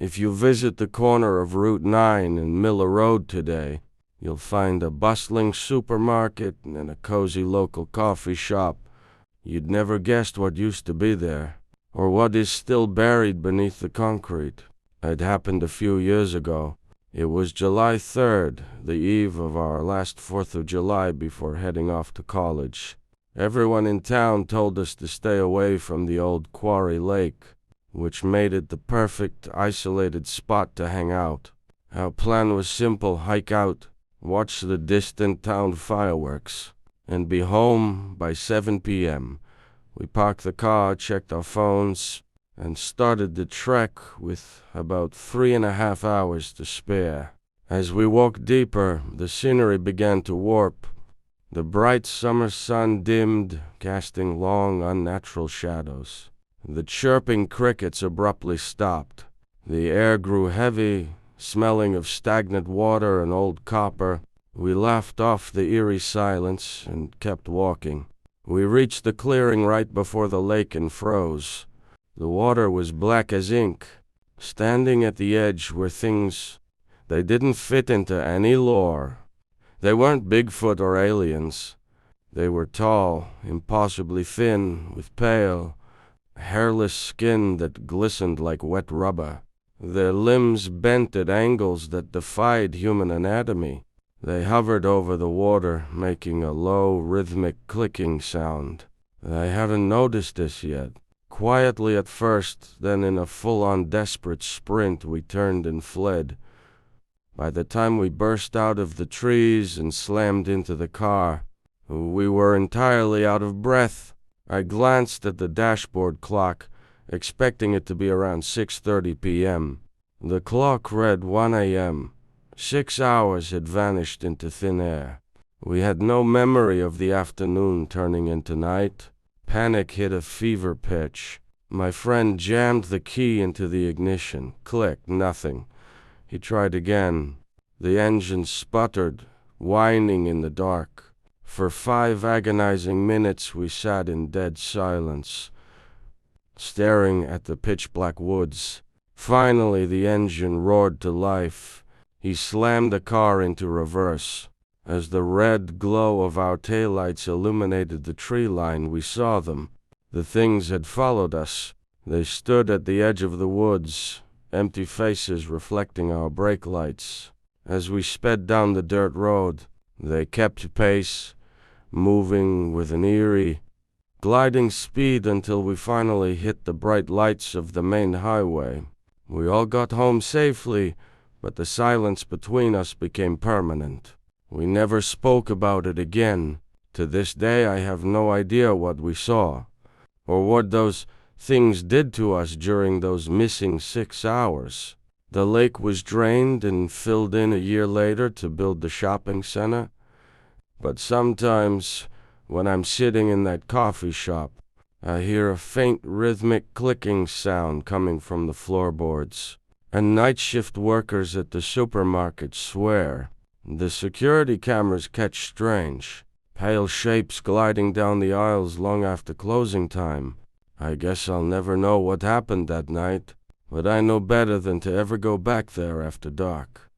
If you visit the corner of Route 9 and Miller Road today, you'll find a bustling supermarket and a cozy local coffee shop. You'd never guessed what used to be there, or what is still buried beneath the concrete. It happened a few years ago. It was July 3rd, the eve of our last 4th of July before heading off to college. Everyone in town told us to stay away from the old Quarry Lake, which made it the perfect isolated spot to hang out. Our plan was simple: hike out, watch the distant town fireworks, and be home by 7 p.m. We parked the car, checked our phones, and started the trek with about 3.5 hours to spare. As we walked deeper, the scenery began to warp. The bright summer sun dimmed, casting long, unnatural shadows. The chirping crickets abruptly stopped. The air grew heavy, smelling of stagnant water and old copper. We laughed off the eerie silence and kept walking. We reached the clearing right before the lake and froze. The water was black as ink. Standing at the edge were things. They didn't fit into any lore. They weren't Bigfoot or aliens. They were tall, impossibly thin, with pale, hairless skin that glistened like wet rubber. Their limbs bent at angles that defied human anatomy. They hovered over the water, making a low, rhythmic clicking sound. I hadn't noticed this yet. Quietly at first, then in a full-on desperate sprint we turned and fled. By the time we burst out of the trees and slammed into the car, we were entirely out of breath. I glanced at the dashboard clock, expecting it to be around 6:30 p.m. The clock read 1 a.m. 6 hours had vanished into thin air. We had no memory of the afternoon turning into night. Panic hit a fever pitch. My friend jammed the key into the ignition. Click, nothing. He tried again. The engine sputtered, whining in the dark. For 5 agonizing minutes we sat in dead silence, staring at the pitch-black woods. Finally the engine roared to life. He slammed the car into reverse. As the red glow of our taillights illuminated the tree line, we saw them. The things had followed us. They stood at the edge of the woods, empty faces reflecting our brake lights. As we sped down the dirt road, they kept pace, moving with an eerie, gliding speed until we finally hit the bright lights of the main highway. We all got home safely, but the silence between us became permanent. We never spoke about it again. To this day I have no idea what we saw, or what those things did to us during those missing 6 hours. The lake was drained and filled in a year later to build the shopping center. But sometimes, when I'm sitting in that coffee shop, I hear a faint rhythmic clicking sound coming from the floorboards. And night shift workers at the supermarket swear. The security cameras catch strange, pale shapes gliding down the aisles long after closing time. I guess I'll never know what happened that night, but I know better than to ever go back there after dark.